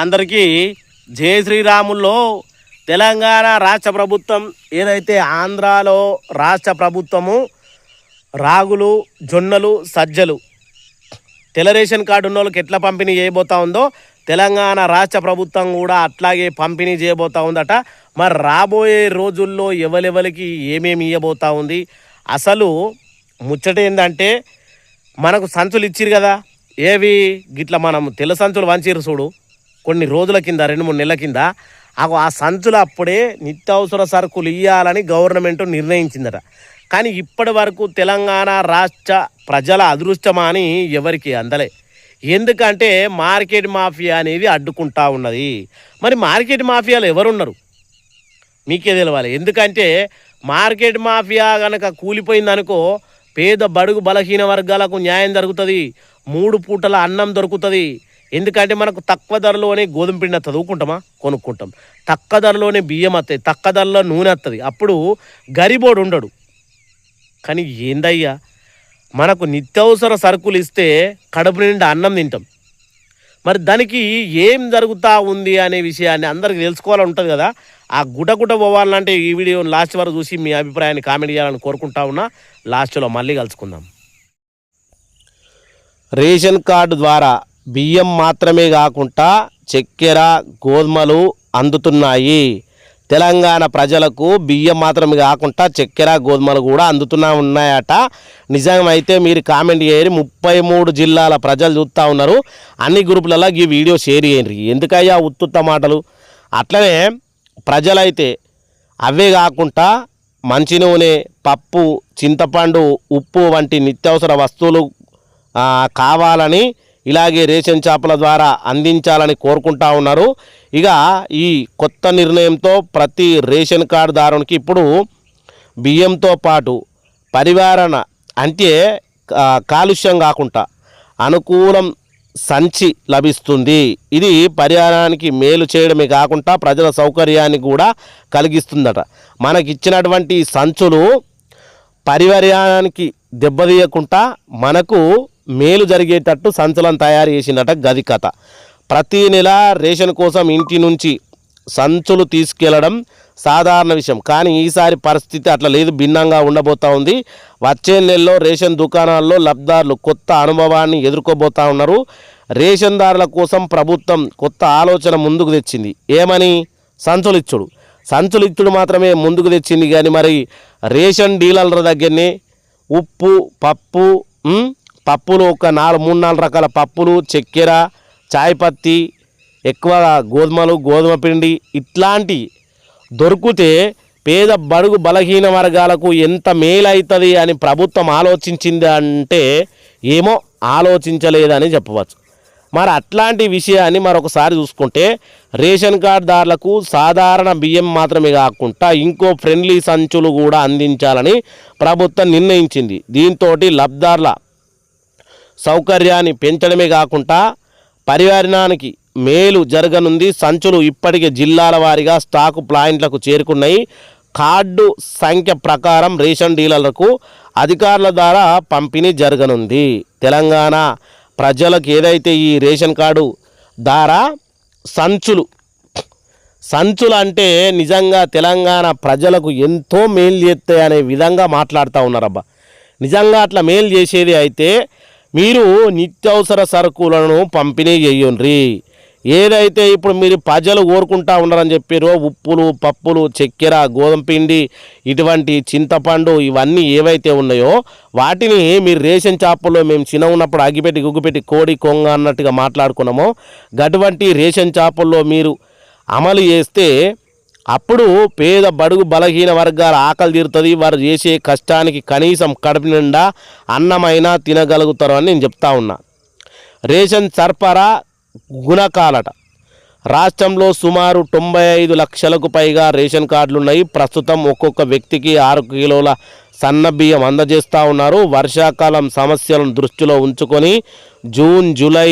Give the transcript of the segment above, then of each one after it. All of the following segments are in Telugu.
అందరికీ జై శ్రీరాముల్లో తెలంగాణ రాష్ట్ర ప్రభుత్వం ఏదైతే ఆంధ్రాలో రాష్ట్ర ప్రభుత్వము రాగులు జొన్నలు సజ్జలు తెల్ల రేషన్ కార్డు ఉన్న వాళ్ళకి ఎట్లా పంపిణీ చేయబోతా ఉందో తెలంగాణ రాష్ట్ర ప్రభుత్వం కూడా అట్లాగే పంపిణీ చేయబోతా ఉందట. మరి రాబోయే రోజుల్లో ఎవరెవరికి ఏమేమి ఇవ్వబోతా ఉంది, అసలు ముచ్చట ఏంటంటే మనకు సంచులు ఇచ్చిరు కదా, ఏవి గిట్లా మనం తెల్ల సంచులు వంచిరు చూడు కొన్ని రోజుల కింద 2-3 నెలల కింద, ఆ సంచులు అప్పుడే నిత్యావసర సరుకులు ఇవ్వాలని గవర్నమెంట్ నిర్ణయించిందట. కానీ ఇప్పటి వరకు తెలంగాణ రాష్ట్ర ప్రజల అదృష్టమా అని ఎవరికి అందలే. ఎందుకంటే మార్కెట్ మాఫియా అనేది అడ్డుకుంటా ఉన్నది. మరి మార్కెట్ మాఫియాలు ఎవరున్నారు మీకే తెలవాలి. ఎందుకంటే మార్కెట్ మాఫియా కనుక కూలిపోయిందనుకో పేద బడుగు బలహీన వర్గాలకు న్యాయం జరుగుతుంది, 3 పూటల అన్నం దొరుకుతుంది. ఎందుకంటే మనకు తక్కువ ధరలోనే గోధుమ పిండి వస్తుంది, ఊకుంటామా కొనుక్కుంటాం. తక్కువ ధరలోనే బియ్యం వస్తాయి, తక్కువ ధరలో నూనె వస్తుంది. అప్పుడు గరిబోడు ఉండడు. కానీ ఏందయ్యా, మనకు నిత్యావసర సరుకులు ఇస్తే కడుపు నిండా అన్నం తింటాం. మరి దానికి ఏం జరుగుతూ ఉంది అనే విషయాన్ని అందరికీ తెలుసుకోవాలని ఉంటుంది కదా. ఆ గుటగుట పోవాలంటే ఈ వీడియో లాస్ట్ వరకు చూసి మీ అభిప్రాయాన్ని కామెంట్ చేయాలని కోరుకుంటా ఉన్నా. లాస్ట్లో మళ్ళీ కలుసుకుందాం. రేషన్ కార్డు ద్వారా బియ్యం మాత్రమే కాకుండా చక్కెర గోధుమలు అందుతున్నాయి. తెలంగాణ ప్రజలకు బియ్యం మాత్రమే కాకుండా చక్కెర గోధుమలు కూడా ఉన్నాయట. నిజమైతే మీరు కామెంట్ చేయరు. 33 జిల్లాల ప్రజలు చూస్తూ ఉన్నారు. అన్ని గ్రూపులలో ఈ వీడియో షేర్ చేయండి. ఎందుకయ్యా ఉత్తుత్త మాటలు. అట్లనే ప్రజలైతే అవే కాకుండా మంచి నూనె, పప్పు, చింతపండు, ఉప్పు వంటి నిత్యావసర వస్తువులు కావాలని ఇలాగే రేషన్ షాపుల ద్వారా అందించాలని కోరుకుంటా ఉన్నారు. ఇక ఈ కొత్త నిర్ణయంతో ప్రతి రేషన్ కార్డుదారునికి ఇప్పుడు బియ్యంతో పాటు పరివారణ అంటే కాలుష్యం కాకుండా అనుకూలం సంచి లభిస్తుంది. ఇది పర్యావరణానికి మేలు చేయడమే కాకుండా ప్రజల సౌకర్యాన్ని కూడా కలిగిస్తుందట. మనకిచ్చినటువంటి సంచులు పర్యావరణానికి దెబ్బతీయకుండా మనకు మేలు జరిగేటట్టు సంచులను తయారు చేసిందట. గది కథ. ప్రతి నెల రేషన్ కోసం ఇంటి నుంచి సంచులు తీసుకెళ్లడం సాధారణ విషయం. కానీ ఈసారి పరిస్థితి అట్లా లేదు, భిన్నంగా ఉండబోతా ఉంది. వచ్చే నెలలో రేషన్ దుకాణాల్లో లబ్ధిదారులు కొత్త అనుభవాన్ని ఎదుర్కోబోతా ఉన్నారు. రేషన్దారుల కోసం ప్రభుత్వం కొత్త ఆలోచన ముందుకు తెచ్చింది. ఏమని? సంచులు ఇచ్చుడు మాత్రమే ముందుకు తెచ్చింది. కానీ మరి రేషన్ డీలర్ల దగ్గరనే ఉప్పు, పప్పులు ఒక 3-4 రకాల పప్పులు, చక్కెర, చాయ్ పత్తి, ఎక్కువ గోధుమలు, గోధుమ పిండి ఇట్లాంటి దొరికితే పేద బడుగు బలహీన వర్గాలకు ఎంత మేలవుతుంది అని ప్రభుత్వం ఆలోచించింది అంటే ఏమో ఆలోచించలేదని చెప్పవచ్చు. మరి అట్లాంటి విషయాన్ని మరొకసారి చూసుకుంటే రేషన్ కార్డుదారులకు సాధారణ బియ్యం మాత్రమే కాకుండా ఇంకో ఫ్రెండ్లీ సంచులు కూడా అందించాలని ప్రభుత్వం నిర్ణయించింది. దీంతో లబ్ధిదారుల సౌకర్యాన్ని పెంచడమే కాకుండా పర్యావరణానికి మేలు జరగనుంది. సంచులు ఇప్పటికే జిల్లాల వారీగా స్టాకు పాయింట్లకు చేరుకున్నాయి. కార్డు సంఖ్య ప్రకారం రేషన్ డీలర్లకు అధికారుల ద్వారా పంపిణీ జరగనుంది. తెలంగాణ ప్రజలకు ఏదైతే ఈ రేషన్ కార్డు ద్వారా సంచులు అంటే నిజంగా తెలంగాణ ప్రజలకు ఎంతో మేలు చేస్తాయి అనే విధంగా మాట్లాడుతూ ఉన్నారబ్బా. నిజంగా అట్లా మేలు చేసేది అయితే మీరు నిత్యావసర సరుకులను పంపిణీ చేయండి. ఏదైతే ఇప్పుడు మీరు ప్రజలు కోరుకుంటా ఉన్నారని చెప్పారో ఉప్పులు, పప్పులు, చక్కెర, గోధుమ పిండి, ఇటువంటి చింతపండు ఇవన్నీ ఏవైతే ఉన్నాయో వాటిని మీరు రేషన్ షాపుల్లో మేము చిన్న ఉన్నప్పుడు అగ్గిపెట్టి గుగ్గుపెట్టి కోడి కొంగ అన్నట్టుగా మాట్లాడుకున్నామో అటువంటి రేషన్ షాపుల్లో మీరు అమలు చేస్తే అప్పుడు పేద బడుగు బలహీన వర్గాల ఆకలి తీరుతుంది. వారు చేసే కష్టానికి కనీసం కడుపు నిండా అన్నమైనా తినగలుగుతారు అని నేను చెప్తా ఉన్నా. రేషన్ సరఫరా గుణకాలట. రాష్ట్రంలో సుమారు 95 లక్షలకు పైగా రేషన్ కార్డులు ఉన్నాయి. ప్రస్తుతం ఒక్కొక్క వ్యక్తికి 6 కిలోల సన్న బియ్యం అందజేస్తూ ఉన్నారు. వర్షాకాలం సమస్యలను దృష్టిలో ఉంచుకొని జూన్, జూలై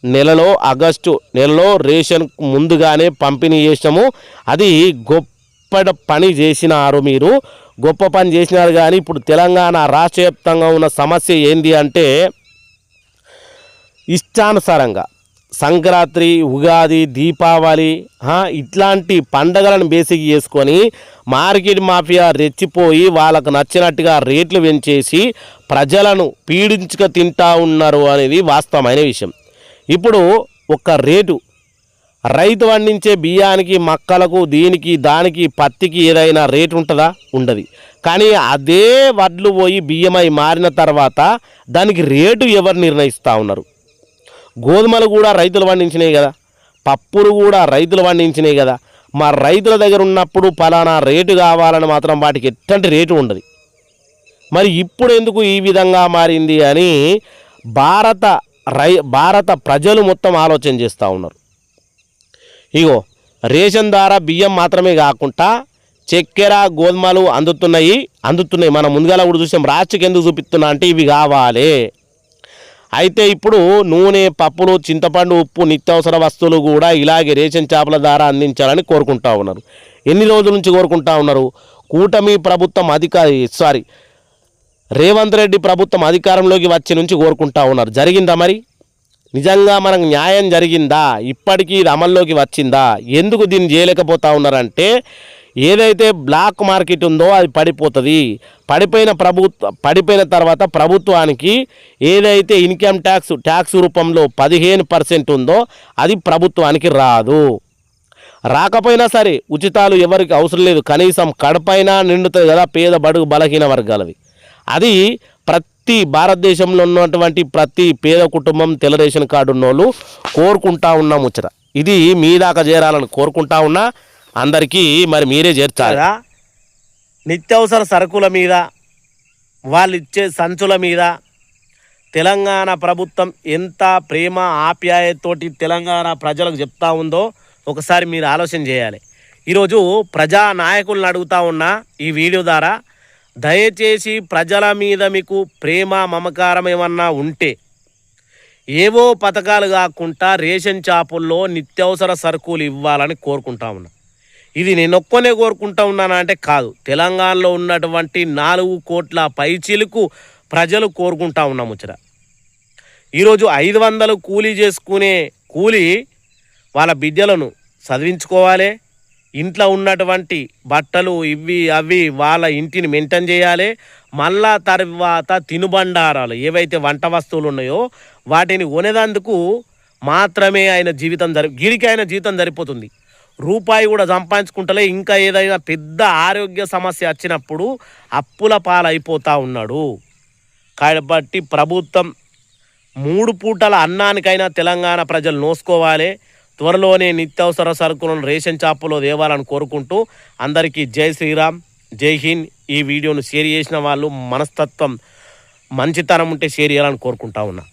నెలలో, ఆగస్టు నెలలో రేషన్ ముందుగానే పంపిణీ చేసాము. అది గొప్ప పని చేసినారు. మీరు గొప్ప పని చేసినారు. కానీ ఇప్పుడు తెలంగాణ రాష్ట్ర వ్యాప్తంగా ఉన్న సమస్య ఏంటి అంటే ఇష్టానుసారంగా సంక్రాంతి, ఉగాది, దీపావళి ఇట్లాంటి పండగలను బేసిక్ చేసుకొని మార్కెట్ మాఫియా రెచ్చిపోయి వాళ్ళకు నచ్చినట్టుగా రేట్లు పెంచేసి ప్రజలను పీడించుక తింటా ఉన్నారు అనేది వాస్తవమైన విషయం. ఇప్పుడు ఒక రేటు రైతు పండించే బియ్యానికి, మక్కలకు, దీనికి దానికి పత్తికి ఏదైనా రేటు ఉంటుందా? ఉండదు. కానీ అదే వడ్లు పోయి బియ్యమై మారిన తర్వాత దానికి రేటు ఎవరు నిర్ణయిస్తూ ఉన్నారు? గోధుమలు కూడా రైతులు పండించినాయి కదా, పప్పులు కూడా రైతులు పండించినాయి కదా. మా రైతుల దగ్గర ఉన్నప్పుడు పలానా రేటు కావాలని మాత్రం వాటికి ఎట్లాంటి రేటు ఉండదు. మరి ఇప్పుడు ఎందుకు ఈ విధంగా మారింది అని భారత ప్రజలు మొత్తం ఆలోచన చేస్తూ ఉన్నారు. ఇగో రేషన్ ద్వారా బియ్యం మాత్రమే కాకుండా చక్కెర, గోధుమలు అందుతున్నాయి. మనం ముందుగా కూడా చూసాం. రాష్ట్రకి ఎందుకు చూపిస్తున్నా అంటే ఇవి కావాలి. అయితే ఇప్పుడు నూనె, పప్పులు, చింతపండు, ఉప్పు, నిత్యావసర వస్తువులు కూడా ఇలాగే రేషన్ షాపుల ద్వారా అందించాలని కోరుకుంటా ఉన్నారు. ఎన్ని రోజుల నుంచి కోరుకుంటా ఉన్నారు? కూటమి ప్రభుత్వం రేవంత్ రెడ్డి ప్రభుత్వం అధికారంలోకి వచ్చే నుంచి కోరుకుంటా ఉన్నారు. జరిగిందా? మరి నిజంగా మనకు న్యాయం జరిగిందా? ఇప్పటికీ ఇది అమల్లోకి వచ్చిందా? ఎందుకు దీన్ని చేయలేకపోతా ఉన్నారంటే ఏదైతే బ్లాక్ మార్కెట్ ఉందో అది పడిపోతుంది. పడిపోయిన తర్వాత ప్రభుత్వానికి ఏదైతే ఇన్కమ్ ట్యాక్స్ రూపంలో 15% ఉందో అది ప్రభుత్వానికి రాదు. రాకపోయినా సరే ఉచితాలు ఎవరికి అవసరం లేదు. కనీసం కడపైనా నిండుతుంది కదా పేద బడుగు బలహీన వర్గాలది. అది ప్రతి భారతదేశంలో ఉన్నటువంటి ప్రతి పేద కుటుంబం తెల్ల రేషన్ కార్డు ఉన్నోళ్ళు కోరుకుంటా ఉన్నా ముచ్చట. ఇది మీ దాకా చేరాలని కోరుకుంటా ఉన్నా. అందరికీ మరి మీరే చేర్చారా? నిత్యావసర సరుకుల మీద, వాళ్ళు ఇచ్చే సంచుల మీద తెలంగాణ ప్రభుత్వం ఎంత ప్రేమ ఆప్యాయతతోటి తెలంగాణ ప్రజలకు చెప్తా ఉందో ఒకసారి మీరు ఆలోచన చేయాలి. ఈరోజు ప్రజా నాయకులను అడుగుతా ఉన్నా ఈ వీడియో ద్వారా, దయచేసి ప్రజల మీద మీకు ప్రేమ, మమకారం ఏమన్నా ఉంటే ఏవో పథకాలు కాకుండా రేషన్ షాపుల్లో నిత్యావసర సరుకులు ఇవ్వాలని కోరుకుంటా ఉన్నా. ఇది నేను ఒక్కనే కోరుకుంటా ఉన్నానా అంటే కాదు, తెలంగాణలో ఉన్నటువంటి 4 కోట్ల పైచిలుకు ప్రజలు కోరుకుంటా ఉన్నాం ముచ్చట. ఈరోజు 500 కూలీ చేసుకునే కూలీ వాళ్ళ బిడ్డలను చదివించుకోవాలి, ఇంట్లో ఉన్నటువంటి బట్టలు ఇవి అవి వాళ్ళ ఇంటిని మెయింటైన్ చేయాలి. మళ్ళా తర్వాత తినుబండారాలు ఏవైతే వంట వస్తువులు ఉన్నాయో వాటిని కొనేందుకు మాత్రమే ఆయన జీవితం సరిపోతుంది. రూపాయి కూడా సంపాదించుకుంటలే. ఇంకా ఏదైనా పెద్ద ఆరోగ్య సమస్య వచ్చినప్పుడు అప్పుల పాలైపోతూ ఉన్నాడు. కాబట్టి ప్రభుత్వం 3 పూటల అన్నానికైనా తెలంగాణ ప్రజలు నోసుకోవాలి. త్వరలోనే నిత్యావసర సరుకులను రేషన్ షాపులో తేవాలని కోరుకుంటూ అందరికీ జై శ్రీరామ్, జై హింద్. ఈ వీడియోను షేర్ చేసిన వాళ్ళు మనస్తత్వం, మంచితనం ఉంటే షేర్ చేయాలని కోరుకుంటా ఉన్నా.